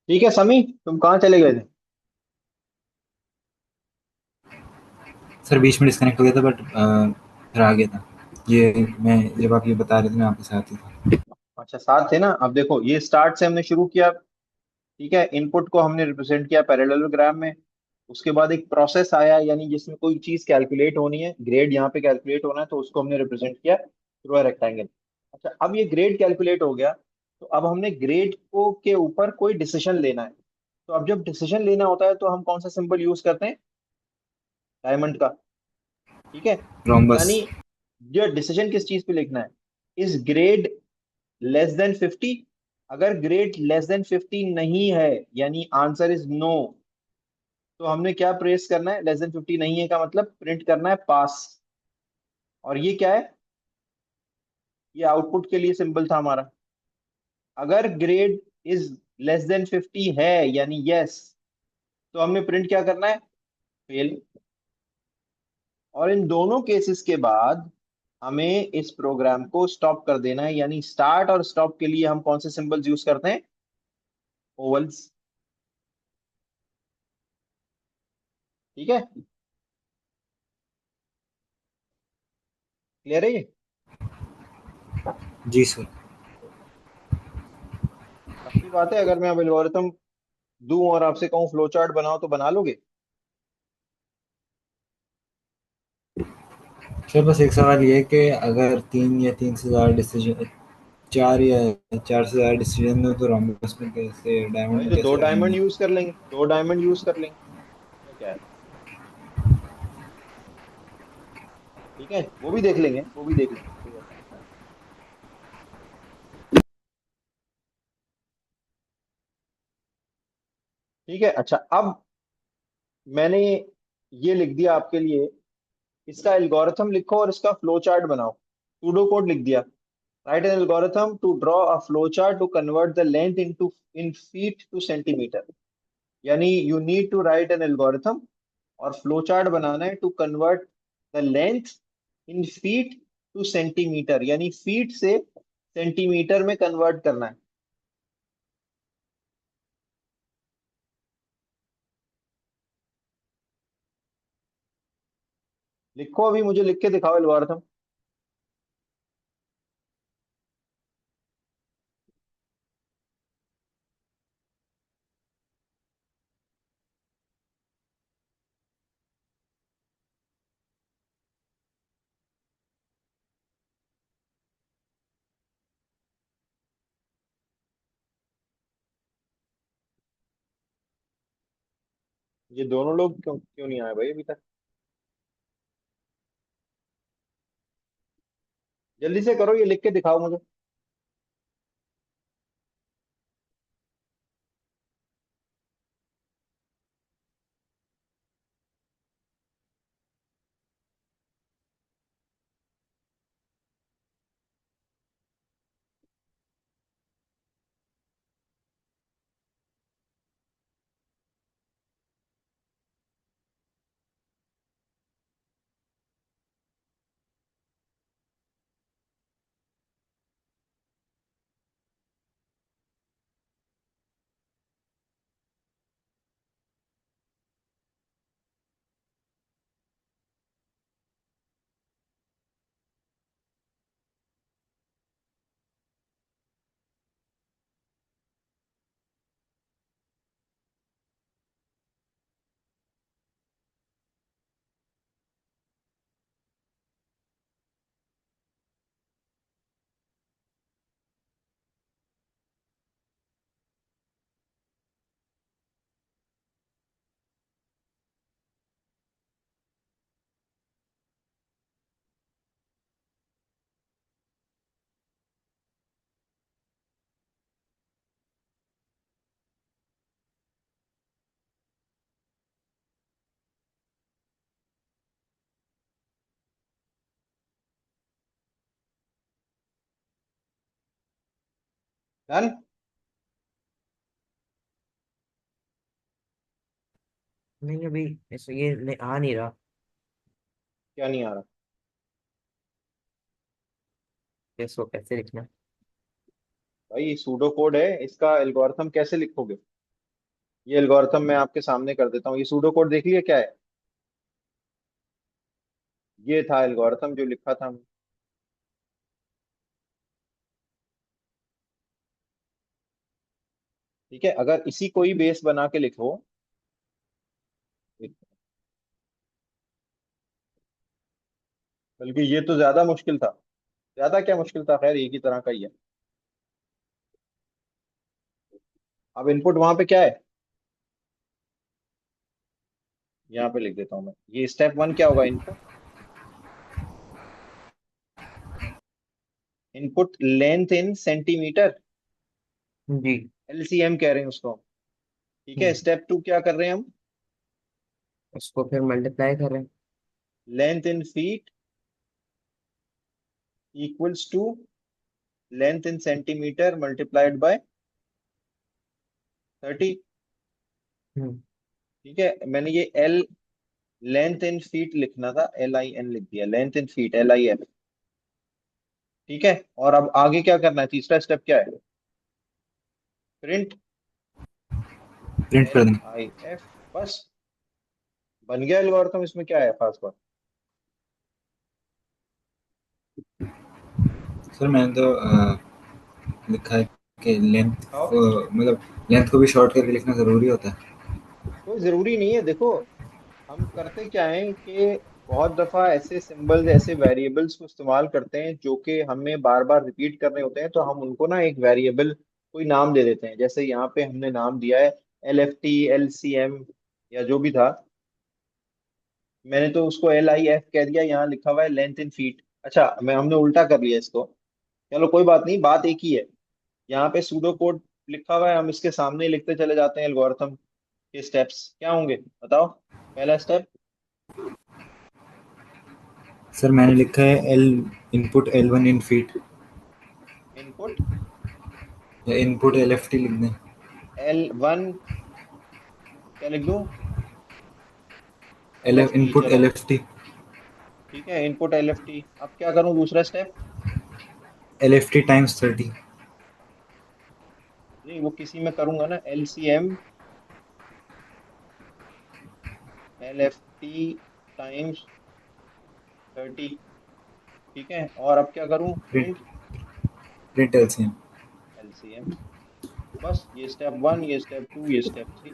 ठीक है समी, तुम कहाँ चले गए थे? सर बीच में डिस्कनेक्ट हो गया था बट फिर आ गया था। ये मैं जब आप ये बता रहे थे मैं आपके साथ ही था। अच्छा, साथ थे ना। अब देखो, ये स्टार्ट से हमने शुरू किया। ठीक है, इनपुट को हमने रिप्रेजेंट किया पैरेललोग्राम में। उसके बाद एक प्रोसेस आया, यानी जिसमें कोई चीज कैलकुलेट होनी है, ग्रेड यहाँ पे कैलकुलेट होना है, तो उसको हमने रिप्रेजेंट किया थ्रू अ रेक्टेंगल। अच्छा, अब ये ग्रेड कैलकुलेट हो गया, तो अब हमने ग्रेड को के ऊपर कोई डिसीजन लेना है। तो अब जब डिसीजन लेना होता है तो हम कौन सा सिंबल यूज करते हैं? डायमंड का। ठीक है, रोम्बस। यानी ये डिसीजन किस चीज पे लिखना है? Is grade less than 50? अगर ग्रेड लेस देन 50 नहीं है, यानी आंसर इज नो, तो हमने क्या प्रेस करना है? लेस देन 50 नहीं है का मतलब प्रिंट करना है पास। और ये क्या है? ये आउटपुट के लिए सिंबल था हमारा। अगर ग्रेड इज लेस देन 50 है, यानी यस, तो हमने प्रिंट क्या करना है? फेल। और इन दोनों केसेस के बाद हमें इस प्रोग्राम को स्टॉप कर देना है, यानी स्टार्ट और स्टॉप के लिए हम कौन से सिंबल्स यूज करते हैं? ओवल्स। ठीक है, क्लियर है ये? जी सर। पक्की बात है, अगर मैं अब एल्गोरिथम दूं और आपसे कहूँ फ्लो चार्ट बनाओ, तो बना लोगे? सर बस एक सवाल ये है कि अगर तीन या तीन से ज़्यादा डिसीजन, चार या चार से ज़्यादा डिसीजन हो तो रोम्बस में कैसे, डायमंड भाई में तो दो कैसे डायमंड रहेंगे? यूज कर लेंगे, 2 डायमंड यूज कर लेंगे, तो क्या है? ठीक है, वो भी देख लेंगे, वो भी देख लेंगे, कोई ऐसा मसला नहीं। ठीक है, अच्छा, अब मैंने ये लिख दिया आपके लिए। इसका एल्गोरिथम लिखो और इसका फ्लो चार्ट बनाओ। सूडो कोड लिख दिया। Write an algorithm to draw a flow chart to convert the length into in feet to centimetre. यानी you need to write an algorithm और फ्लो चार्ट बनाना है to convert the length in feet to centimetre, यानी feet से centimetre में convert करना है। लिखो, अभी मुझे लिख के दिखाओ एल्गोरिथम। ये दोनों लोग क्यों क्यों नहीं आए भाई अभी तक? जल्दी से करो, ये लिख के दिखाओ मुझे। डन। नहीं अभी ऐसे ये आ नहीं रहा। क्या नहीं आ रहा? इसको कैसे लिखना? भाई सूडो कोड है, इसका एल्गोरिथम कैसे लिखोगे? ये एल्गोरिथम मैं आपके सामने कर देता हूँ, ये सूडो कोड देख लिया क्या है? ये था एल्गोरिथम जो लिखा था। ठीक है, अगर इसी को ही बेस बना के लिखो। बल्कि ये तो ज्यादा मुश्किल था। ज्यादा क्या मुश्किल था, खैर एक ही तरह का ही है। अब इनपुट वहां पे क्या है? यहाँ पे लिख देता हूँ मैं, ये स्टेप वन क्या होगा? Input, input length in centimeter, जी। एलसीएम कह रहे हैं उसको। ठीक है, हम्म, स्टेप टू क्या कर रहे हैं हम? उसको फिर मल्टीप्लाई कर रहे हैं। Length in feet equals to length in centimeter multiplied by 30। हम्म। ठीक है, मैंने ये एल, लेंथ इन फीट लिखना था, LIN लिख दिया, लेंथ इन फीट LIF। ठीक है, और अब आगे क्या करना है? तीसरा स्टेप क्या है? प्रिंट प्रिंट कर दें। LIF। बस, बन गया एल्गोरिथम। इसमें क्या है खास बात? सर मैंने तो लिखा है कि लेंथ, बताओ। मतलब लेंथ को भी शॉर्ट करके लिखना जरूरी होता है। कोई जरूरी नहीं है, देखो हम करते क्या है कि बहुत दफा ऐसे सिंबल्स, ऐसे वेरिएबल्स को इस्तेमाल करते हैं जो कि हमें बार बार रिपीट करने होते हैं, तो हम उनको ना एक वेरिएबल कोई नाम दे देते हैं। जैसे यहाँ पे हमने नाम दिया है LFT, LCM या जो भी था। मैंने तो उसको LIF कह दिया, यहाँ लिखा हुआ है लेंथ इन फीट। अच्छा, मैं हमने उल्टा कर लिया इसको। चलो कोई बात नहीं, बात एक ही है। यहाँ पे सूडो कोड लिखा हुआ है, हम इसके सामने ही लिखते चले जाते हैं। एल्गोरिथम के स्टेप्स क्या होंगे बताओ? पहला स्टेप, सर मैंने लिखा है एल, इनपुट L1 इन फीट, इनपुट या इनपुट LFT लिख दें। L1, क्या लिख दूं? एल LFT, इनपुट चलो LFT, ठीक है, इनपुट LFT। अब क्या करूं दूसरा स्टेप? LFT times 30। नहीं, वो किसी में करूंगा ना, LCM LFT टाइम्स 30। ठीक है, और अब क्या करूं? Print, print print LCM। LCM। बस, ये स्टेप वन, ये स्टेप टू, ये स्टेप थ्री।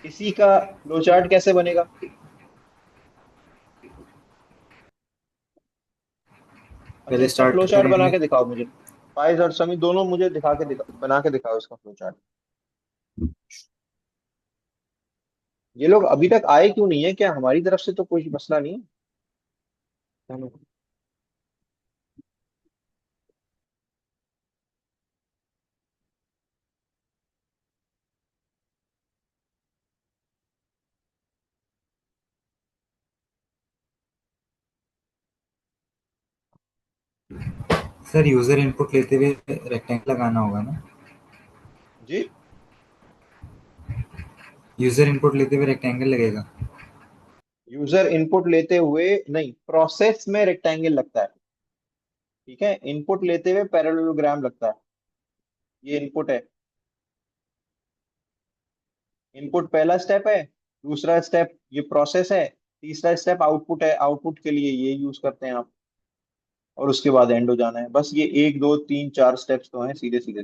इसी का फ्लो चार्ट कैसे बनेगा? अच्छा, पहले इसका स्टार्ट फ्लो चार्ट करने के बना लिए। के दिखाओ मुझे। फाइज और समी दोनों मुझे बना के दिखाओ इसका फ्लो चार्ट। ये लोग अभी तक आए क्यों नहीं है? क्या हमारी तरफ से तो कोई मसला नहीं है? चलो। सर यूजर इनपुट लेते हुए रेक्टेंगल लगाना होगा ना? जी, यूजर इनपुट लेते हुए रेक्टेंगल लगेगा। यूजर इनपुट लेते हुए नहीं, प्रोसेस में रेक्टेंगल लगता है। ठीक है, इनपुट लेते हुए पैरेललोग्राम लगता है। ये इनपुट है, इनपुट पहला स्टेप है। दूसरा स्टेप ये प्रोसेस है। तीसरा स्टेप आउटपुट है, आउटपुट के लिए ये यूज करते हैं आप। और उसके बाद एंड हो जाना है। बस ये एक दो तीन चार स्टेप्स तो हैं सीधे सीधे,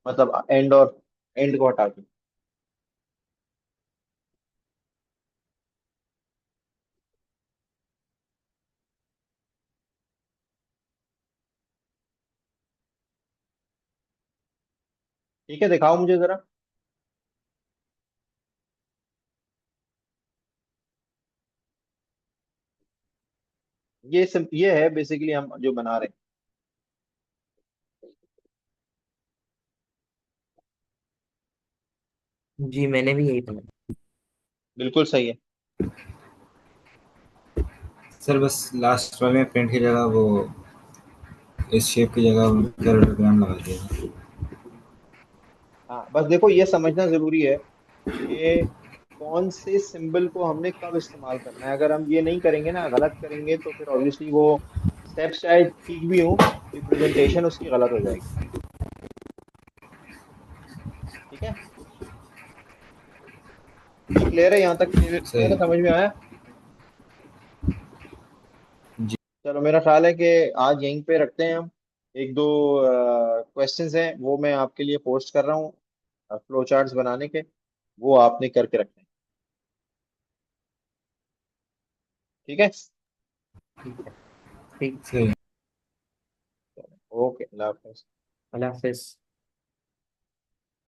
मतलब एंड और एंड को हटा के। ठीक है, दिखाओ मुझे जरा। ये है बेसिकली हम जो बना रहे हैं। जी मैंने भी यही पढ़ा। बिल्कुल सही है। सर बस लास्ट वाले में प्रिंट की जगह वो इस शेप की जगह पैरेललोग्राम लगा दिया। हाँ बस देखो ये समझना जरूरी है कि कौन से सिंबल को हमने कब इस्तेमाल करना है। अगर हम ये नहीं करेंगे ना, गलत करेंगे, तो फिर ऑब्वियसली वो स्टेप्स शायद ठीक भी हो, रिप्रेजेंटेशन उसकी गलत हो जाएगी। ठीक है, ये क्लियर है यहाँ तक? क्लियर है, सही। समझ में आया? जी। चलो मेरा ख्याल है कि आज यहीं पे रखते हैं हम। एक दो क्वेश्चंस हैं वो मैं आपके लिए पोस्ट कर रहा हूँ, फ्लो चार्ट्स बनाने के, वो आपने करके रखने हैं। ठीक है। ठीक है। ठीक। सही। ओके, अल्लाह हाफिज़। अल्लाह हाफिज।